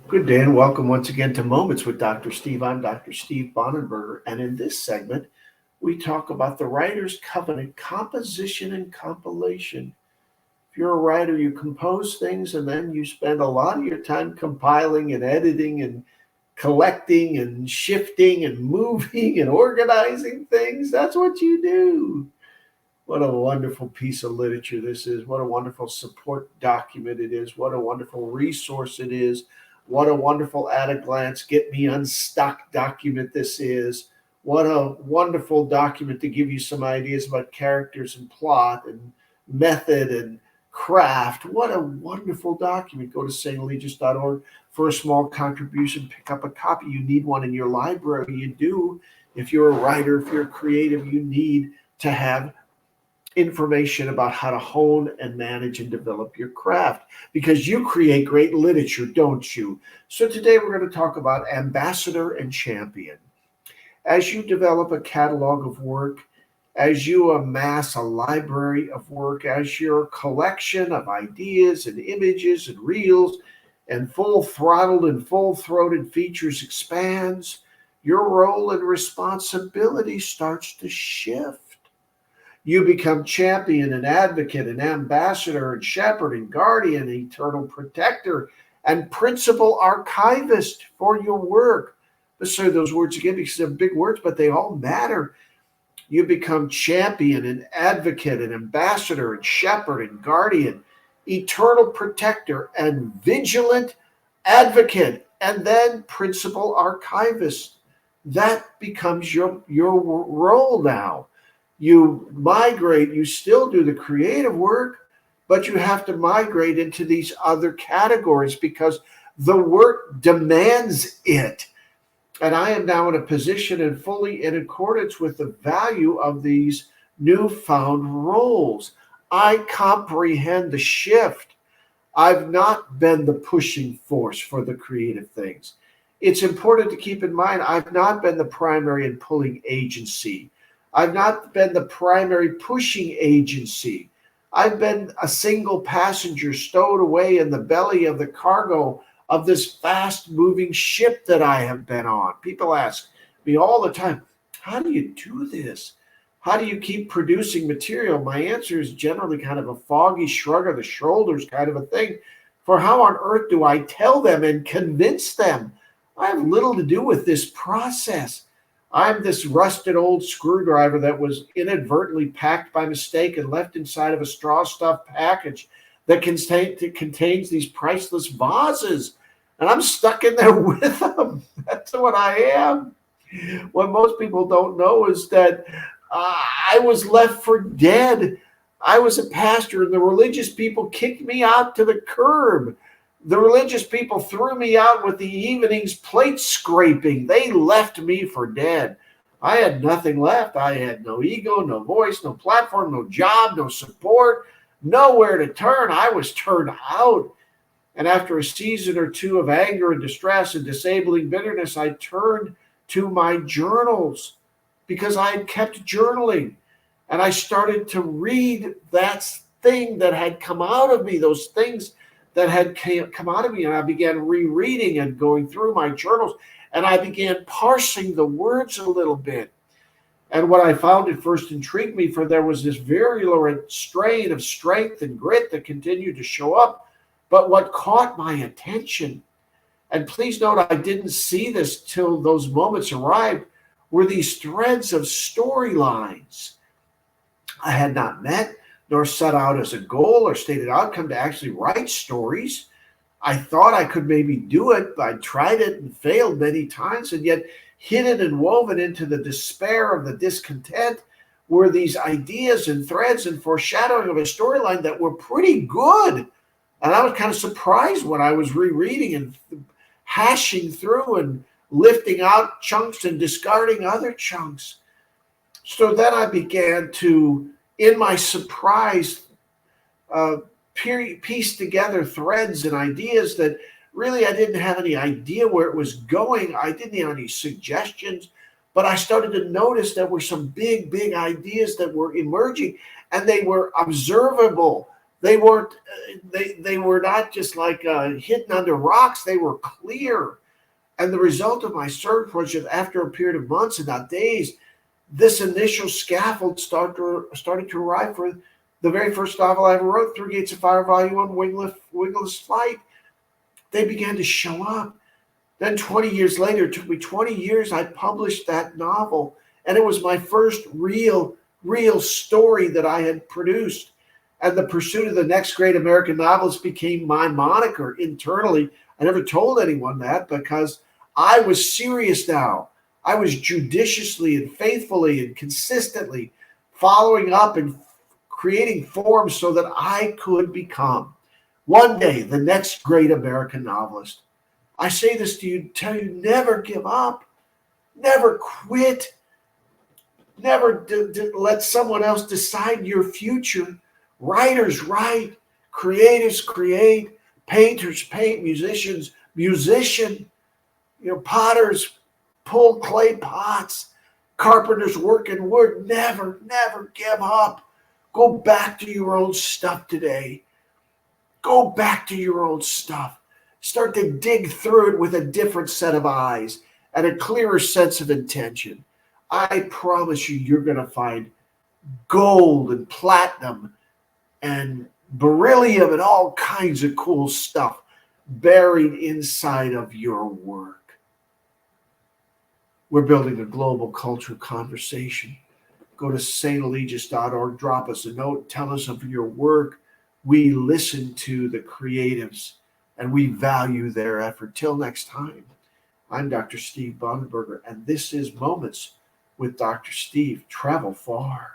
Good day and welcome once again to Moments with Dr. Steve. I'm Dr. Steve Bonenberger, and in this segment, we talk about the Writer's Covenant composition and compilation. If you're a writer, you compose things and then you spend a lot of your time compiling and editing and collecting and shifting and moving and organizing things. That's what you do. What a wonderful piece of literature this is. What a wonderful support document it is. What a wonderful resource it is. What a wonderful at a glance, get me unstuck document this is. What a wonderful document to give you some ideas about characters and plot and method and craft. What a wonderful document. Go to stregis.org for a small contribution. Pick up a copy. You need one in your library. You do. If you're a writer, if you're creative, you need to have information about how to hone and manage and develop your craft, because you create great literature, don't you? So today we're going to talk about Ambassador and Champion. As you develop a catalog of work, as you amass a library of work, as your collection of ideas and images and reels and full-throttled and full-throated features expands, your role and responsibility starts to shift. You become champion and advocate and ambassador and shepherd and guardian, eternal protector and principal archivist for your work. Let's say those words again because they're big words, but they all matter. You become champion and advocate and ambassador and shepherd and guardian, eternal protector and vigilant advocate, and then principal archivist. That becomes your role now. You migrate, you still do the creative work, but you have to migrate into these other categories because the work demands it. And I am now in a position and fully in accordance with the value of these newfound roles. I comprehend the shift. I've not been the pushing force for the creative things. It's important to keep in mind, I've not been the primary and pulling agency. I've not been the primary pushing agency. I've been a single passenger stowed away in the belly of the cargo of this fast-moving ship that I have been on. People ask me all the time, how do you do this? How do you keep producing material? My answer is generally kind of a foggy shrug of the shoulders kind of a thing. For how on earth do I tell them and convince them? I have little to do with this process. I'm this rusted old screwdriver that was inadvertently packed by mistake and left inside of a straw-stuffed package that contains these priceless vases. And I'm stuck in there with them. That's what I am. What most people don't know is that I was left for dead. I was a pastor, and the religious people kicked me out to the curb. The religious people threw me out with the evening's plate scraping. They left me for dead. I had nothing left. I had no ego, no voice, no platform, no job, no support, nowhere to turn. I was turned out. And after a season or two of anger and distress and disabling bitterness, I turned to my journals because I had kept journaling. And I started to read that thing that had come out of me, those things that had come out of me, and I began rereading and going through my journals, and I began parsing the words a little bit. And what I found at first intrigued me, for there was this virulent strain of strength and grit that continued to show up. But what caught my attention, and please note I didn't see this till those moments arrived, were these threads of storylines. I had not met nor set out as a goal or stated outcome to actually write stories. I thought I could maybe do it. I tried it and failed many times, and yet hidden and woven into the despair of the discontent were these ideas and threads and foreshadowing of a storyline that were pretty good. And I was kind of surprised when I was rereading and hashing through and lifting out chunks and discarding other chunks. So then I began to, in my surprise, piece together threads and ideas that really I didn't have any idea where it was going. I didn't have any suggestions, but I started to notice there were some big ideas that were emerging, and they were observable. They weren't. They were not just like hidden under rocks. They were clear. And the result of my search was that after a period of months and not days, this initial scaffold started to arrive for the very first novel I ever wrote, Three Gates of Fire, Volume 1, Wingless Flight. They began to show up. Then 20 years later, it took me 20 years, I published that novel. And it was my first real story that I had produced. And the pursuit of the next great American novelist became my moniker internally. I never told anyone that because I was serious now. I was judiciously and faithfully and consistently following up and creating forms so that I could become one day the next great American novelist. I say this to you, tell you, never give up, never quit, never let someone else decide your future. Writers write, creatives create, painters paint, musicians musician, potters pull clay pots, carpenters work in wood. Never give up. Go back to your own stuff today. Go back to your own stuff. Start to dig through it with a different set of eyes and a clearer sense of intention. I promise you, you're going to find gold and platinum and beryllium and all kinds of cool stuff buried inside of your work. We're building a global cultural conversation. Go to stalegious.org, drop us a note, tell us of your work. We listen to the creatives and we value their effort. Till next time, I'm Dr. Steve Bonenberger, and this is Moments with Dr. Steve. Travel far.